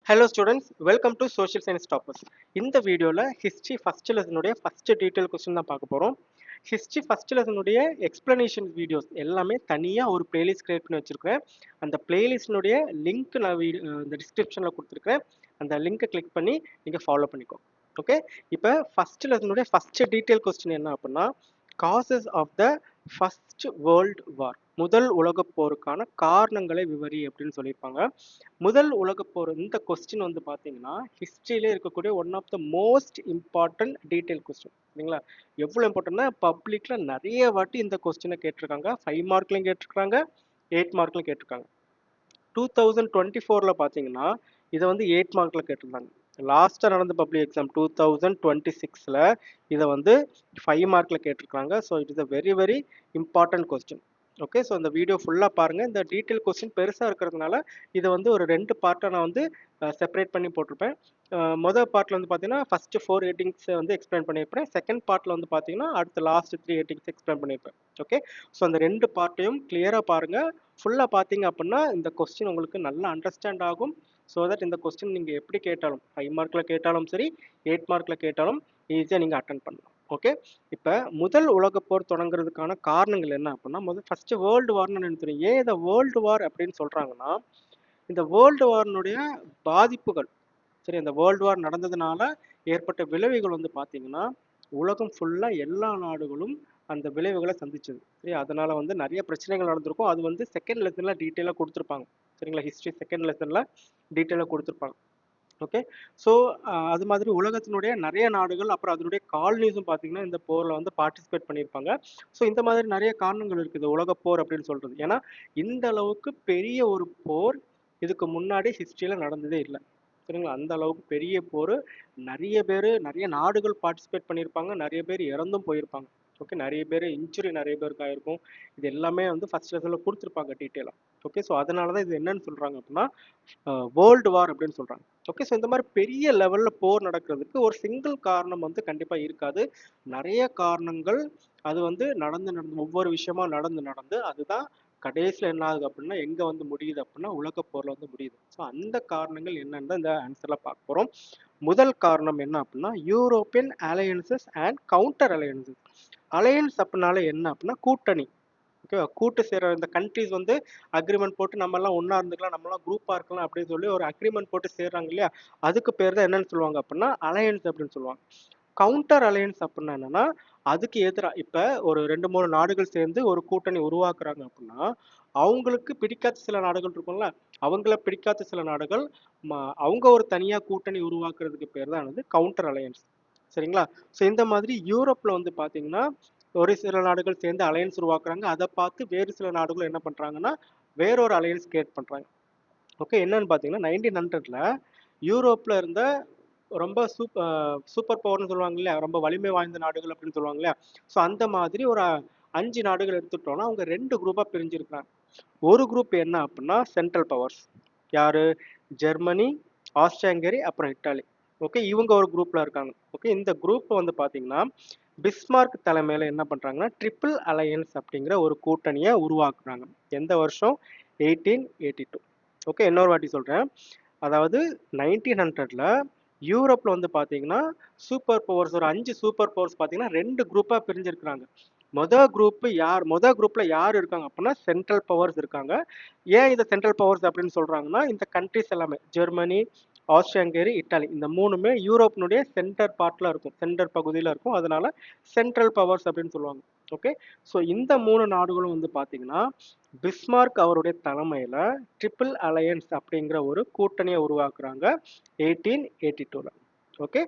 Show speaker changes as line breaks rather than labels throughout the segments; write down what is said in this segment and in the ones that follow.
Hello students, welcome to Social Science Toppers. இந்த வீடியோல history first லெசனுடைய ஃபர்ஸ்ட் டீடைல் கொஸ்டின் தான் பார்க்க போறோம். ஹிஸ்டரி ஃபர்ஸ்ட் லெசனுடைய எக்ஸ்பிளனேஷன் வீடியோஸ் எல்லாமே தனியா ஒரு பிளேலிஸ்ட் கிரியேட் பண்ணி வச்சிருக்கேன். அந்த பிளேலிஸ்டினுடைய லிங்க் நான் இந்த டிஸ்கிரிப்ஷன்ல கொடுத்துருக்கேன். அந்த லிங்கை கிளிக் பண்ணி நீங்க ஃபாலோ பண்ணிக்கோ. ஓகே, இப்போ ஃபர்ஸ்ட் லெசனுடைய ஃபர்ஸ்ட் டீடைல் கொஸ்டின் என்ன அப்படின்னா causes of the first world war, முதல் உலகப் போருக்கான காரணங்களை விவரி அப்படின்னு சொல்லியிருப்பாங்க. முதல் உலகப் போர் இந்த கொஸ்டின் வந்து பார்த்தீங்கன்னா ஹிஸ்ட்ரியிலே இருக்கக்கூடிய one of the most important detail question. சரிங்களா? எவ்வளோ இம்பார்ட்டன்ட்னா பப்ளிக்ல நிறைய வாட்டி இந்த கொஸ்டினை கேட்டிருக்காங்க. 5 மார்க்லையும் கேட்டிருக்காங்க, 8 மார்க்லையும் கேட்டிருக்காங்க. 2024 பார்த்தீங்கன்னா இதை வந்து 8 மார்க்ல கேட்டிருந்தாங்க. லாஸ்ட்டாக நடந்த பப்ளிக் எக்ஸாம் 2026 இதை வந்து 5 மார்க்ல கேட்டிருக்காங்க. So it is a very very important question. Okay, so இந்த வீடியோ ஃபுல்லாக பாருங்கள். இந்த டீட்டெயில் கொஸ்டின் பெருசாக இருக்கிறதுனால இதை வந்து ஒரு 2 பார்ட்டாக நான் வந்து செப்பரேட் பண்ணி போட்டிருப்பேன். மொதல் பார்ட்டில் வந்து பார்த்தீங்கன்னா ஃபஸ்ட்டு 4 ஹெட்டிங்ஸை வந்து எக்ஸ்பிளைன் பண்ணியிருப்பேன். செகண்ட் பார்ட்டில் வந்து பார்த்தீங்கன்னா அடுத்த லாஸ்ட் 3 ஹெட்டிங்ஸ் எக்ஸ்பிளைன் பண்ணியிருப்பேன். ஓகே, ஸோ அந்த 2 பார்ட்டையும் கிளியராக பாருங்கள். ஃபுல்லாக பார்த்தீங்க அப்படின்னா இந்த கொஸ்டின் உங்களுக்கு நல்லா அண்டர்ஸ்டாண்ட் ஆகும். ஸோ தட் இந்த கொஸ்டின் நீங்கள் எப்படி கேட்டாலும் 5 மார்க்கில் கேட்டாலும் சரி, 8 மார்க்கில் கேட்டாலும் ஈஸியாக நீங்கள் அட்டன் பண்ணலாம். ஓகே, இப்போ முதல் உலகப் போர் தொடங்குறதுக்கான காரணங்கள் என்ன அப்படின்னா ஃபர்ஸ்ட் வேர்ல்டு வார்னு நினைக்கிறேன். ஏன் இதை வேர்ல்டு வார் அப்படின்னு சொல்கிறாங்கன்னா இந்த வேர்ல்டு வார்னுடைய பாதிப்புகள், சரி, அந்த வேர்ல்டு வார் நடந்ததுனால ஏற்பட்ட விளைவுகள் வந்து பார்த்தீங்கன்னா உலகம் ஃபுல்லாக எல்லா நாடுகளும் அந்த விளைவுகளை சந்திச்சது. சரி, அதனால வந்து நிறைய பிரச்சனைகள் நடந்திருக்கும். அது வந்து செகண்ட் லெசன்ல டீட்டெயிலாக கொடுத்துருப்பாங்க. சரிங்களா? ஹிஸ்ட்ரி செகண்ட் லெசன்ல டீட்டெயிலாக கொடுத்துருப்பாங்க. ஓகே, ஸோ அது மாதிரி உலகத்தினுடைய நிறைய நாடுகள் அப்புறம் அதனுடைய காலனிஸும் பார்த்தீங்கன்னா இந்த போரில் வந்து பார்ட்டிசிபேட் பண்ணியிருப்பாங்க. ஸோ இந்த மாதிரி நிறைய காரணங்கள் இருக்குது உலகப் போர் அப்படின்னு சொல்றது. ஏன்னா இந்த அளவுக்கு பெரிய ஒரு போர் இதுக்கு முன்னாடி ஹிஸ்ட்ரியில் நடந்ததே இல்லை. சரிங்களா? அந்த அளவுக்கு பெரிய போர், நிறைய நாடுகள் பார்ட்டிசிபேட் பண்ணியிருப்பாங்க, நிறைய பேர் இறந்தும் போயிருப்பாங்க. ஓகே, நிறைய பேர் இன்ஜுரி நிறைய பேருக்கு ஆயிருக்கும். இது எல்லாமே வந்து ஃபர்ஸ்ட் லெசனில் கொடுத்துருப்பாங்க டீட்டெயிலாக. ஓகே, ஸோ அதனால தான் இது என்னன்னு சொல்கிறாங்க அப்படின்னா வேர்ல்டு வார் அப்படின்னு சொல்கிறாங்க. ஓகே, ஸோ இந்த மாதிரி பெரிய லெவலில் போர் நடக்கிறதுக்கு ஒரு சிங்கிள் காரணம் வந்து கண்டிப்பாக இருக்காது. நிறைய காரணங்கள் அது வந்து நடந்து ஒவ்வொரு விஷயமா நடந்து அதுதான் கடைசியில் என்ன ஆகுது அப்படின்னா எங்கே வந்து முடியுது அப்படின்னா உலகப் போரில் வந்து முடியுது. ஸோ அந்த காரணங்கள் என்னன்னு தான் இந்த ஆன்சரில் பார்க்க போகிறோம். முதல் காரணம் என்ன அப்படின்னா European alliances and counter alliances. Alliance அப்படின்னால என்ன அப்படின்னா கூட்டணி. ஓகே, கூட்டு சேர இந்த கண்ட்ரிஸ் வந்து அக்ரிமெண்ட் போட்டு நம்ம எல்லாம் ஒன்னா இருந்துக்கலாம், நம்ம எல்லாம் குரூப்பா இருக்கலாம் அப்படின்னு சொல்லி ஒரு அக்ரிமெண்ட் போட்டு சேர்றாங்க இல்லையா, அதுக்கு பேர் தான் என்னன்னு சொல்லுவாங்க அப்படின்னா அலையன்ஸ் அப்படின்னு சொல்லுவாங்க. கவுண்டர் அலையன்ஸ் அப்படின்னா என்னன்னா அதுக்கு எதிரா இப்ப ஒரு 2-3 நாடுகள் சேர்ந்து ஒரு கூட்டணி உருவாக்குறாங்க அப்படின்னா அவங்களுக்கு பிடிக்காத சில நாடுகள் இருக்கும்ல, அவங்கள பிடிக்காத சில நாடுகள் அவங்க ஒரு தனியா கூட்டணி உருவாக்குறதுக்கு பேர் தான் வந்து கவுண்டர் அலையன்ஸ். சரிங்களா? ஸோ இந்த மாதிரி யூரோப்ல வந்து பாத்தீங்கன்னா ஒரு சில நாடுகள் சேர்ந்து அலையன்ஸ் உருவாக்குறாங்க. அதை பார்த்து வேறு சில நாடுகள் என்ன பண்றாங்கன்னா வேறொரு அலையன்ஸ் கிரியேட் பண்றாங்க. ஓகே, என்னன்னு பாத்தீங்கன்னா 1900ல யூரோப்ல இருந்த ரொம்ப சூப்பர் பவர்னு சொல்லுவாங்க இல்லையா, ரொம்ப வலிமை வாய்ந்த நாடுகள் அப்படின்னு சொல்லுவாங்க இல்லையா, ஸோ அந்த மாதிரி ஒரு 5 நாடுகள் எடுத்துட்டோம்னா அவங்க 2 குரூப்பா பிரிஞ்சிருக்காங்க. ஒரு குரூப் என்ன அப்படின்னா சென்ட்ரல் பவர்ஸ். யாரு? ஜெர்மனி, ஆஸ்ட்ரியா-ஹங்கேரி, அப்புறம் இட்டாலி. ஓகே, இவங்க ஒரு குரூப்ல இருக்காங்க. ஓகே, இந்த குரூப் வந்து பாத்தீங்கன்னா பிஸ்மார்க் தலைமையில என்ன பண்றாங்கன்னா ட்ரிபிள் அலையன்ஸ் அப்படிங்கிற ஒரு கூட்டணியை உருவாக்குறாங்க. எந்த வருஷம்? 1882. ஓகே, இன்னொரு வாட்டி சொல்றேன். அதாவது 1900ல யூரோப்ல வந்து பாத்தீங்கன்னா சூப்பர் பவர்ஸ் ஒரு 5 சூப்பர் பவர்ஸ் பாத்தீங்கன்னா 2 குரூப்பா பிரிஞ்சிருக்கிறாங்க. மொத குரூப்ல யார் இருக்காங்க அப்படின்னா சென்ட்ரல் பவர்ஸ் இருக்காங்க. ஏன் இதை சென்ட்ரல் பவர்ஸ் அப்படின்னு சொல்றாங்கன்னா இந்த கண்ட்ரிஸ் எல்லாமே ஜெர்மனி, ஆஸ்ட்ரியா-ஹங்கேரி, இட்டாலி இந்த மூணுமே யூரோப்பினுடைய சென்டர் பார்ட்ல இருக்கும், சென்டர் பகுதியில் இருக்கும். அதனால சென்ட்ரல் பவர்ஸ் அப்படின்னு சொல்லுவாங்க. ஓகே, ஸோ இந்த 3 நாடுகளும் வந்து பார்த்தீங்கன்னா பிஸ்மார்க் அவருடைய தலைமையில ட்ரிபிள் அலையன்ஸ் அப்படிங்கிற ஒரு கூட்டணியை உருவாக்குறாங்க 1882ல. ஓகே,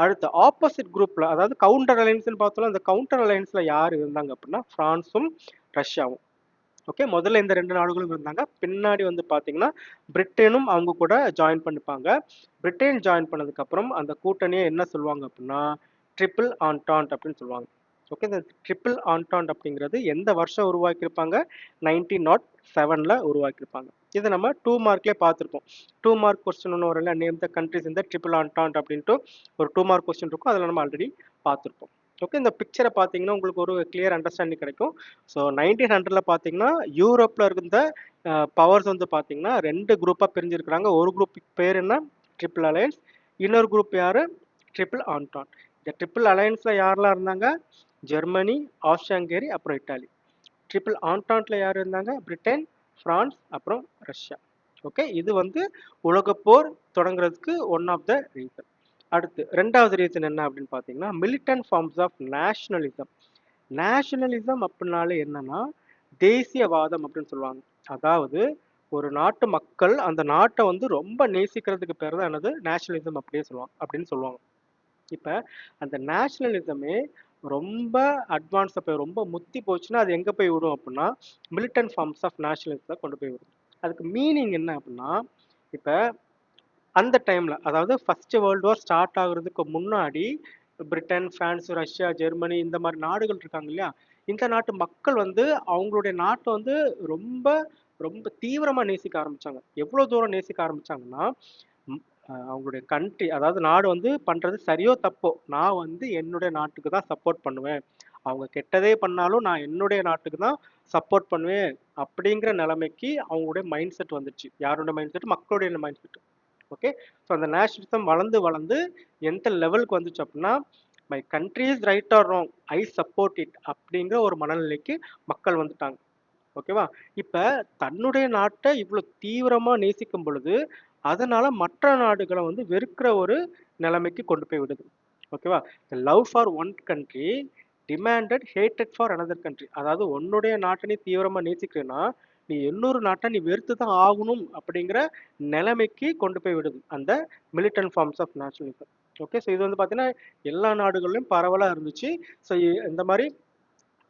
அடுத்த ஆப்போசிட் குரூப்ல அதாவது கவுண்டர் அலையன்ஸ்னு பார்த்தோம்னா அந்த கவுண்டர் அலையன்ஸ்ல யார் இருந்தாங்க அப்படின்னா பிரான்சும் ரஷ்யாவும். ஓகே, முதல்ல இந்த 2 நாடுகளும் இருந்தாங்க. பின்னாடி வந்து பாத்தீங்கன்னா பிரிட்டனும் அவங்க கூட ஜாயின் பண்ணிப்பாங்க. பிரிட்டன் ஜாயின் பண்ணதுக்கு அப்புறம் அந்த கூட்டணியை என்ன சொல்லுவாங்க அப்படின்னா ட்ரிபிள் ஆன்டான்ட் அப்படின்னு சொல்லுவாங்க. ஓகே, இந்த ட்ரிபிள் ஆன்டான்ட் அப்படிங்கிறது எந்த வருஷம் உருவாக்கியிருப்பாங்க? 1907ல உருவாக்கியிருப்பாங்க. இதை நம்ம 2 மார்க்லேயே பார்த்துருப்போம். 2 மார்க் கொஸ்டின் ஒன்று வரல, நேம் த கண்ட்ரிஸ் இந்த ட்ரிபிள் ஆன்டான்ட் அப்படின்ட்டு ஒரு 2 மார்க் கொஸ்டின் இருக்கும். அதில் நம்ம ஆல்ரெடி பார்த்துருப்போம். ஓகே, இந்த பிக்சரை பார்த்தீங்கன்னா உங்களுக்கு ஒரு கிளியர் அண்டர்ஸ்டாண்டிங் கிடைக்கும். ஸோ 1900ல பார்த்தீங்கன்னா யூரோப்ல இருந்த பவர்ஸ் வந்து பார்த்தீங்கன்னா 2 குரூப்பாக பிரிஞ்சிருக்கிறாங்க. ஒரு குரூப் பேர் என்ன? Triple alliance. இன்னொரு குரூப் யார்? ட்ரிபிள் ஆண்டான். இந்த ட்ரிபிள் அலையன்ஸில் யாரெல்லாம் இருந்தாங்க? ஜெர்மனி, ஆஸ்ட்ரியா ஹங்கேரி, அப்புறம் இட்டாலி. ட்ரிபிள் ஆண்டான்ட்ல யார் இருந்தாங்க? பிரிட்டன், பிரான்ஸ், அப்புறம் ரஷ்யா. ஓகே, இது வந்து உலகப்போர் தொடங்குறதுக்கு ஒன் ஆஃப் த ரீசன். அடுத்து ரெண்டாவது ரீசன் என்ன அப்படின்னு பார்த்தீங்கன்னா, militant forms of nationalism. Nationalism அப்படின்னாலே என்னன்னா தேசியவாதம் அப்படின்னு சொல்லுவாங்க. அதாவது ஒரு நாட்டு மக்கள் அந்த நாட்டை வந்து ரொம்ப நேசிக்கிறதுக்கு பேர் தான் என்னது? நேஷனலிசம் அப்படியே சொல்லுவாங்க அப்படின்னு சொல்லுவாங்க. இப்போ அந்த நேஷனலிசமே ரொம்ப அட்வான்ஸாக போய் ரொம்ப முத்தி போச்சுன்னா அது எங்கே போய் விடும் அப்படின்னா மிலிட்டன்ட் ஃபார்ம்ஸ் ஆஃப் நேஷனலிசத்தை கொண்டு போய் விடும். அதுக்கு மீனிங் என்ன அப்படின்னா, இப்போ அந்த டைமில் அதாவது ஃபர்ஸ்ட் வேர்ல்டு வார் ஸ்டார்ட் ஆகுறதுக்கு முன்னாடி பிரிட்டன், பிரான்ஸ், ரஷ்யா, ஜெர்மனி இந்த மாதிரி நாடுகள் இருக்காங்க இல்லையா, இந்த நாட்டு மக்கள் வந்து அவங்களுடைய நாட்டை வந்து ரொம்ப ரொம்ப தீவிரமாக நேசிக்க ஆரம்பிச்சாங்க. எவ்வளோ தூரம் நேசிக்க ஆரம்பிச்சாங்கன்னா, அவங்களுடைய கண்ட்ரி அதாவது நாடு வந்து பண்றது சரியோ தப்போ நான் வந்து என்னுடைய நாட்டுக்கு தான் சப்போர்ட் பண்ணுவேன். அவங்க கெட்டதே பண்ணாலும் நான் என்னுடைய நாட்டுக்கு தான் சப்போர்ட் பண்ணுவேன் அப்படிங்கிற நிலைமைக்கு அவங்களுடைய மைண்ட் செட் வந்துச்சு. யாரோட மைண்ட் செட்? மக்களுடைய மைண்ட் செட். ஓகே, ஸோ அந்த நேஷனலிசம் வளர்ந்து வளர்ந்து எந்த லெவலுக்கு வந்துச்சு அப்படின்னா, my country is right or wrong, I support it அப்படிங்கிற ஒரு மனநிலைக்கு மக்கள் வந்துட்டாங்க. ஓகேவா? இப்ப தன்னுடைய நாட்டை இவ்வளவு தீவிரமா நேசிக்கும் பொழுது அதனால மற்ற நாடுகளை வந்து வெறுக்கிற ஒரு நிலைமைக்கு கொண்டு போய் விடுது. ஓகேவா? Love for one country demanded hated for another country. அதாவது உன்னுடைய நாட்டை நீ தீவிரமா நேசிக்கிறேன்னா நீ இன்னொரு நாட்டை நீ வெறுத்து தான் ஆகணும் அப்படிங்கிற நிலைமைக்கு கொண்டு போய் விடுது அந்த militant forms of nationalism. Okay, so இது வந்து பார்த்தீங்கன்னா எல்லா நாடுகளிலும் பரவலாக இருந்துச்சு. ஸோ இந்த மாதிரி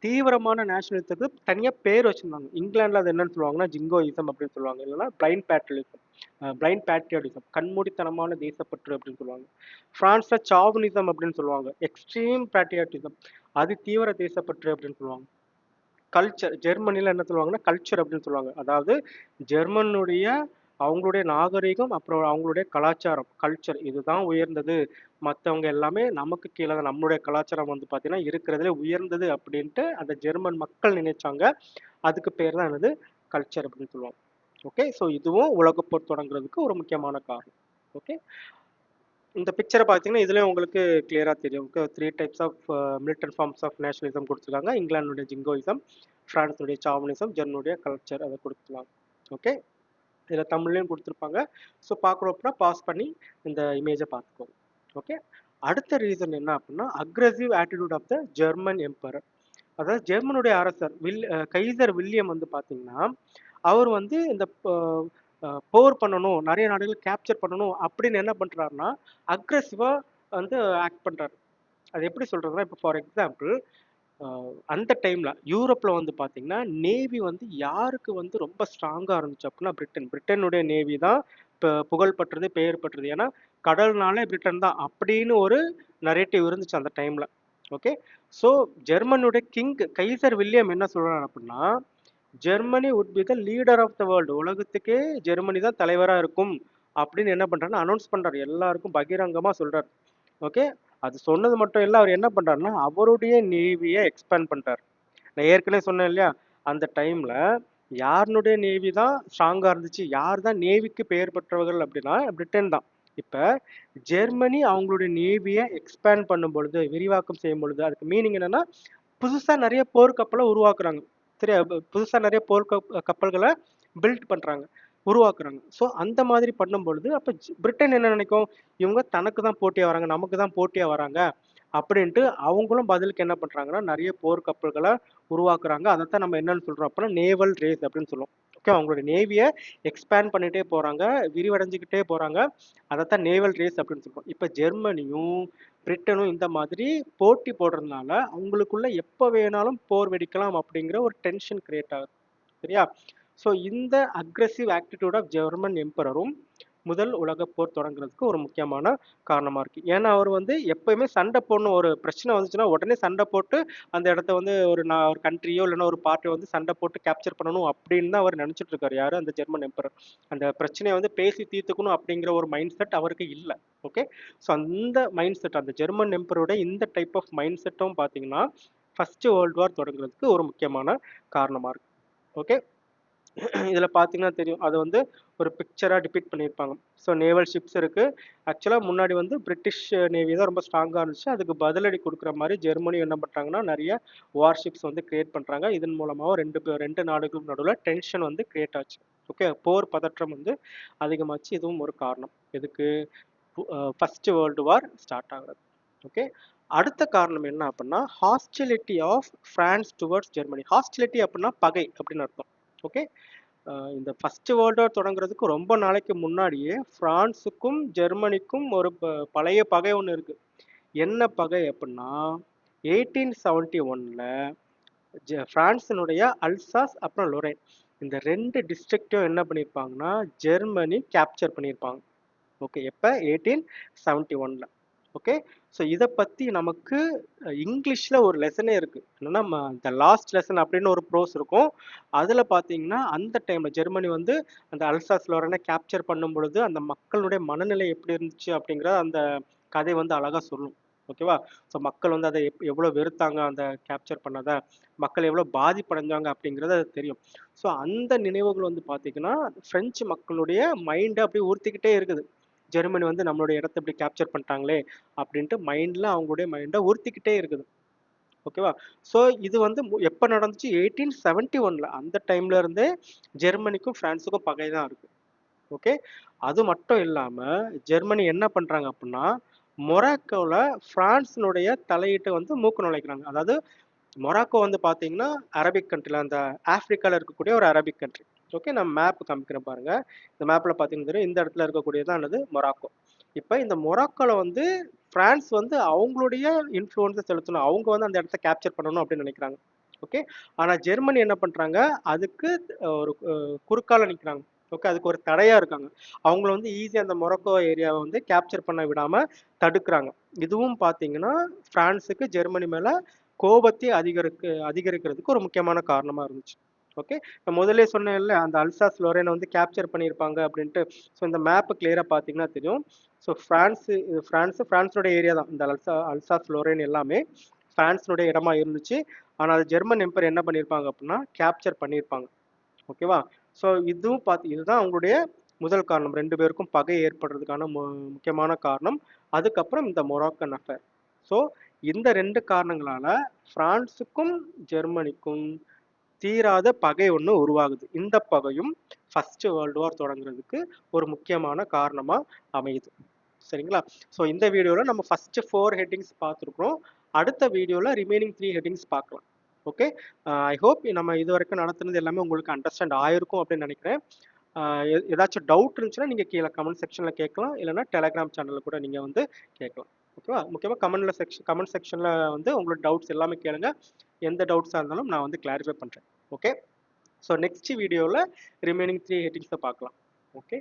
தீவிரமான நேஷனலிசத்துக்கு தனியாக பேர் வச்சிருந்தாங்க. இங்கிலாந்துல அது என்னன்னு சொல்லுவாங்கன்னா ஜிங்கோயிசம் அப்படின்னு சொல்லுவாங்க, இல்லைன்னா பிளைண்ட் பேட்ரியலிசம், பிளைண்ட் பேட்ரியாட்டிசம், கண்மூடித்தனமான தேசப்பற்று அப்படின்னு சொல்லுவாங்க. பிரான்ஸ்ல சாவனிசம் அப்படின்னு சொல்லுவாங்க, எக்ஸ்ட்ரீம் பேட்ரியாட்டிசம், அதி தீவிர தேசப்பற்று அப்படின்னு சொல்லுவாங்க. கல்ச்சர், ஜெர்மனில என்ன சொல்லுவாங்கன்னா கல்ச்சர் அப்படின்னு சொல்லுவாங்க. அதாவது ஜெர்மனுடைய அவங்களுடைய நாகரிகம் அப்புறம் அவங்களுடைய கலாச்சாரம் கல்ச்சர் இதுதான் உயர்ந்தது, மற்றவங்க எல்லாமே நமக்கு கீழே தான், நம்மளுடைய கலாச்சாரம் வந்து பார்த்தீங்கன்னா இருக்கிறதுலே உயர்ந்தது அப்படின்ட்டு அந்த ஜெர்மன் மக்கள் நினைச்சாங்க. அதுக்கு பேர் தான் என்னது? கல்ச்சர் அப்படின்னு சொல்லுவாங்க. ஓகே, ஸோ இதுவும் உலகப்போர் தொடங்குறதுக்கு ஒரு முக்கியமான காரணம். ஓகே, இந்த பிக்சரை பார்த்தீங்கன்னா இதுலேயே உங்களுக்கு கிளியராக தெரியும். 3 types of militant forms of nationalism கொடுத்துருக்காங்க. இங்கிலாந்துடைய ஜிங்கோயிசம், ஃப்ரான்ஸுடைய சாவனிசம், ஜெர்மனுடைய கல்ச்சர் அதை கொடுத்துருக்காங்க. ஓகே, இதில் தமிழ்லையும் கொடுத்துருப்பாங்க. ஸோ பார்க்குறோம்னா பாஸ் பண்ணி இந்த இமேஜை பார்த்துக்கோங்க. ஓகே, அடுத்த ரீசன் என்ன அப்படின்னா aggressive attitude of the German emperor. அதாவது ஜெர்மனுடைய அரசர் கைசர் வில்லியம் வந்து பார்த்தீங்கன்னா அவர் வந்து இந்த போர் பண்ணணும், நிறைய நாடுகள் கேப்சர் பண்ணணும் அப்படின்னு என்ன பண்றாருன்னா அக்ரெசிவா வந்து ஆக்ட் பண்றாரு. அது எப்படி சொல்றதுன்னா, இப்போ ஃபார் எக்ஸாம்பிள் அந்த டைம்ல யூரோப்ல வந்து பாத்தீங்கன்னா நேவி வந்து யாருக்கு வந்து ரொம்ப ஸ்ட்ராங்கா இருந்துச்சு அப்படின்னா பிரிட்டனுடைய நேவி தான் புகழ் பெற்றது, பெயர் பெற்றது. ஏன்னா கடல்னாலே பிரிட்டன் தான் அப்படின்னு ஒரு நரேட்டிவ் இருந்துச்சு அந்த டைம்ல. ஓகே, ஸோ ஜெர்மனுடைய கிங் கைசர் வில்லியம் என்ன சொல்றாரு அப்படின்னா, Germany would be the leader of the world, உலகத்துக்கே ஜெர்மனி தான் தலைவரா இருக்கும் அப்படின்னு என்ன பண்றாருன்னா அனௌன்ஸ் பண்றாரு, எல்லாருக்கும் பகிரங்கமா சொல்றாரு. ஓகே, அது சொன்னது மட்டும் இல்ல, அவர் என்ன பண்றாருன்னா அவருடைய நேவியை எக்ஸ்பேண்ட் பண்றாரு. நான் ஏற்கனவே சொன்னேன் இல்லையா, அந்த டைம்ல யாருடைய நேவி தான் ஸ்ட்ராங்கா இருந்துச்சு, யார் தான் நேவிக்கு பெயர் பெற்றவர்கள் அப்படின்னா பிரிட்டன் தான். இப்ப ஜெர்மனி அவங்களுடைய நேவியை எக்ஸ்பேண்ட் பண்ணும் பொழுது, விரிவாக்கம் செய்யும் பொழுது, அதுக்கு மீனிங் என்னன்னா புதுசா நிறைய போர் கப்பலை உருவாக்குறாங்க. சரியா? புதுசா நிறைய போர் கப்பல்களை பில்ட் பண்றாங்க, உருவாக்குறாங்க. ஸோ அந்த மாதிரி பண்ணும் பொழுது அப்ப பிரிட்டன் என்ன நினைக்கும், இவங்க தனக்கு தான் போட்டியா வராங்க, நமக்கு தான் போட்டியா வராங்க அப்படின்ட்டு அவங்களும் பதிலுக்கு என்ன பண்றாங்கன்னா நிறைய போர் கப்பல்களை உருவாக்குறாங்க. அதைத்தான் நம்ம என்னன்னு சொல்றோம் அப்படின்னா நேவல் ரேஸ் அப்படின்னு சொல்லுவோம். ஓகே, அவங்களுடைய நேவியை எக்ஸ்பேண்ட் பண்ணிட்டே போறாங்க, விரிவடைஞ்சுக்கிட்டே போறாங்க. அதைத்தான் நேவல் ரேஸ் அப்படின்னு சொல்றோம். இப்ப ஜெர்மனியும் பிரிட்டனும் இந்த மாதிரி போட்டி போடுறதுனால அவங்களுக்குள்ள எப்ப வேணாலும் போர் வெடிக்கலாம் அப்படிங்கிற ஒரு டென்ஷன் கிரியேட் ஆகுது. சரியா? ஸோ இந்த அக்ரெசிவ் ஆட்டிடியூட் ஆஃப் ஜெர்மன் எம்பரரும் முதல் உலக போர் தொடங்குறதுக்கு ஒரு முக்கியமான காரணமா இருக்கு. ஏன்னா அவர் வந்து எப்பயுமே சண்டை போடணும், ஒரு பிரச்சனை வந்துச்சுன்னா உடனே சண்டை போட்டு அந்த இடத்த வந்து ஒரு கண்ட்ரியோ இல்லைன்னா ஒரு பார்ட்டியோ வந்து சண்டை போட்டு கேப்சர் பண்ணணும் அப்படின்னு தான் அவர் நினைச்சிட்டு இருக்காரு. யாரு? அந்த ஜெர்மன் எம்பரர். அந்த பிரச்சனையை வந்து பேசி தீர்த்துக்கணும் அப்படிங்கிற ஒரு மைண்ட் செட் அவருக்கு இல்லை. ஓகே, ஸோ அந்த மைண்ட் செட் அந்த ஜெர்மன் எம்பரோட இந்த டைப் ஆஃப் மைண்ட் செட்டும் பார்த்தீங்கன்னா ஃபர்ஸ்ட் வேர்ல்டு வார் தொடங்குறதுக்கு ஒரு முக்கியமான காரணமா இருக்கு. ஓகே, இதுல பாத்தீங்கன்னா தெரியும், அது வந்து ஒரு பிக்சராக டிபிக்ட் பண்ணியிருப்பாங்க. ஸோ நேவல் ஷிப்ஸ் இருக்குது. ஆக்சுவலாக முன்னாடி வந்து பிரிட்டிஷ் நேவி தான் ரொம்ப ஸ்ட்ராங்காக இருந்துச்சு. அதுக்கு பதிலடி கொடுக்குற மாதிரி ஜெர்மனி என்ன பண்ணுறாங்கன்னா நிறைய வார்ஷிப்ஸ் வந்து கிரியேட் பண்ணுறாங்க. இதன் மூலமாக ரெண்டு நாடுகளுக்கு நடுவில் டென்ஷன் வந்து கிரியேட் ஆச்சு. ஓகே, போர் பதற்றம் வந்து அதிகமாச்சு. இதுவும் ஒரு காரணம் எதுக்கு ஃபர்ஸ்ட் வேர்ல்டு வார் ஸ்டார்ட் ஆகுறது. ஓகே, அடுத்த காரணம் என்ன அப்படின்னா hostility of France towards Germany. Hostility அப்படின்னா பகை அப்படின்னு அர்த்தம். ஓகே, இந்த ஃபர்ஸ்ட் வேர்ல்டு வார் தொடங்குறதுக்கு ரொம்ப நாளைக்கு முன்னாடியே பிரான்ஸுக்கும் ஜெர்மனிக்கும் ஒரு பழைய பகை ஒன்று இருக்கு. என்ன பகை அப்படின்னா 1871ல பிரான்ஸினுடைய அல்சாஸ் அப்புறம் லொரைன் இந்த ரெண்டு டிஸ்ட்ரிக்டையும் என்ன பண்ணியிருப்பாங்கன்னா ஜெர்மனி கேப்சர் பண்ணியிருப்பாங்க. ஓகே, எப்போ 1871ல. ஓகே, ஸோ இதை பற்றி நமக்கு இங்கிலீஷில் ஒரு லெசனே இருக்குது. என்னன்னா த லாஸ்ட் லெசன் அப்படின்னு ஒரு ப்ரோஸ் இருக்கும். அதில் பார்த்தீங்கன்னா அந்த டைமில் ஜெர்மனி வந்து அந்த அல்சாஸ் லொரைனை கேப்சர் பண்ணும் பொழுது அந்த மக்களுடைய மனநிலை எப்படி இருந்துச்சு அப்படிங்கிற அந்த கதை வந்து அழகாக சொல்லும். ஓகேவா, ஸோ மக்கள் வந்து அதை எவ்வளோ வெறுத்தாங்க அந்த கேப்சர் பண்ணதை, மக்கள் எவ்வளோ பாதிப்படைஞ்சாங்க அப்படிங்கிறது அது தெரியும். ஸோ அந்த நினைவுகள் வந்து பார்த்தீங்கன்னா பிரெஞ்சு மக்களுடைய மைண்டை அப்படியே ஊர்த்திக்கிட்டே இருக்குது. ஜெர்மனி வந்து நம்மளுடைய இடத்த இப்படி கேப்சர் பண்ணிட்டாங்களே அப்படின்ட்டு மைண்டில் அவங்களுடைய மைண்டை ஊர்த்திக்கிட்டே இருக்குது. ஓகேவா, ஸோ இது வந்து எப்போ நடந்துச்சு 1871ல. அந்த டைம்ல இருந்தே ஜெர்மனிக்கும் பிரான்ஸுக்கும் பகை தான் இருக்கு. ஓகே, அது மட்டும் இல்லாமல் ஜெர்மனி என்ன பண்ணுறாங்க அப்படின்னா மொராக்கோவில் பிரான்ஸினுடைய தலையீட்டை வந்து மூக்கு நுழைக்கிறாங்க. அதாவது மொராக்கோ வந்து பார்த்தீங்கன்னா அரபிக் கண்ட்ரியில் அந்த ஆப்பிரிக்காவில் இருக்கக்கூடிய ஒரு அரபிக் கண்ட்ரி. ஓகே, நான் மேப் காமிக்கிறேன் பாருங்க. இந்த மேப்பில் பார்த்தீங்கன்னா தெரியும் இந்த இடத்துல இருக்கக்கூடியதான் மொராக்கோ. இப்போ இந்த மொராக்கோவில் வந்து பிரான்ஸ் வந்து அவங்களுடைய இன்ஃப்ளூயன்ஸை செலுத்தணும், அவங்க வந்து அந்த இடத்த கேப்சர் பண்ணணும் அப்படின்னு நினைக்கிறாங்க. ஓகே, ஆனால் ஜெர்மனி என்ன பண்ணுறாங்க அதுக்கு ஒரு குறுக்கால நிற்கிறாங்க. ஓகே, அதுக்கு ஒரு தடையாக இருக்காங்க. அவங்கள வந்து ஈஸியாக அந்த மொராக்கோ ஏரியாவை வந்து கேப்சர் பண்ண விடாமல் தடுக்கிறாங்க. இதுவும் பார்த்தீங்கன்னா பிரான்ஸுக்கு ஜெர்மனி மேலே கோபத்தை அதிகரிக்கிறதுக்கு ஒரு முக்கியமான காரணமாக இருந்துச்சு. ஓகே, நான் முதல்ல சொன்னேன்ல அந்த அல்சாஸ் லொரைனை வந்து கேப்சர் பண்ணியிருப்பாங்க அப்படின்ட்டு. ஸோ இந்த மேப்பு கிளியராக பார்த்தீங்கன்னா தெரியும். ஸோ பிரான்ஸோட ஏரியா தான் இந்த அல்சாஸ் லொரைன் எல்லாமே பிரான்ஸினுடைய இடமா இருந்துச்சு. ஆனால் அது ஜெர்மன் எம்பர் என்ன பண்ணியிருப்பாங்க அப்படின்னா கேப்சர் பண்ணியிருப்பாங்க. ஓகேவா, ஸோ இதுதான் அவங்களுடைய முதல் காரணம், ரெண்டு பேருக்கும் பகை ஏற்படுறதுக்கான முக்கியமான காரணம். அதுக்கப்புறம் இந்த மொராக்கன் அஃபேர். ஸோ இந்த ரெண்டு காரணங்களால பிரான்ஸுக்கும் ஜெர்மனிக்கும் தீராத பகை ஒன்று உருவாகுது. இந்த பகையும் ஃபர்ஸ்ட் வேர்ல்டு வார் தொடங்குறதுக்கு ஒரு முக்கியமான காரணமா அமையுது. சரிங்களா, ஸோ இந்த வீடியோவில் நம்ம ஃபர்ஸ்ட் 4 ஹெட்டிங்ஸ் பார்த்துருக்குறோம். அடுத்த வீடியோவில் ரிமைனிங் 3 ஹெட்டிங்ஸ் பார்க்கலாம். ஓகே, ஐ ஹோப் நம்ம இது வரைக்கும் நடத்துனது எல்லாமே உங்களுக்கு அண்டர்ஸ்டாண்ட் ஆயிருக்கும் அப்படின்னு நினைக்கிறேன். ஏதாச்சும் டவுட் இருந்துச்சுன்னா நீங்கள் கீழே கமெண்ட் செக்ஷனில் கேட்கலாம், இல்லைனா டெலகிராம் சேனலில் கூட நீங்கள் வந்து கேட்கலாம். ஓகேவா, முக்கியமாக கமெண்ட் செக்ஷனில் வந்து உங்களோட டவுட்ஸ் எல்லாமே கேளுங்க. எந்த டவுட்ஸாக இருந்தாலும் நான் வந்து கிளாரிஃபை பண்ணுறேன். ஓகே, ஸோ நெக்ஸ்ட் வீடியோவில் ரிமைனிங் 3 ஹெட்டிங்ஸை பார்க்கலாம். ஓகே,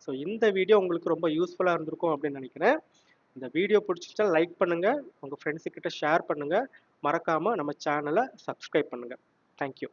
ஸோ இந்த வீடியோ உங்களுக்கு ரொம்ப யூஸ்ஃபுல்லாக இருந்திருக்கும் அப்படின்னு நினைக்கிறேன். இந்த வீடியோ பிடிச்சிச்சா லைக் பண்ணுங்கள், உங்கள் ஃப்ரெண்ட்ஸுக்கிட்ட ஷேர் பண்ணுங்கள், மறக்காமல் நம்ம சேனலை சப்ஸ்கிரைப் பண்ணுங்கள். தேங்க்யூ.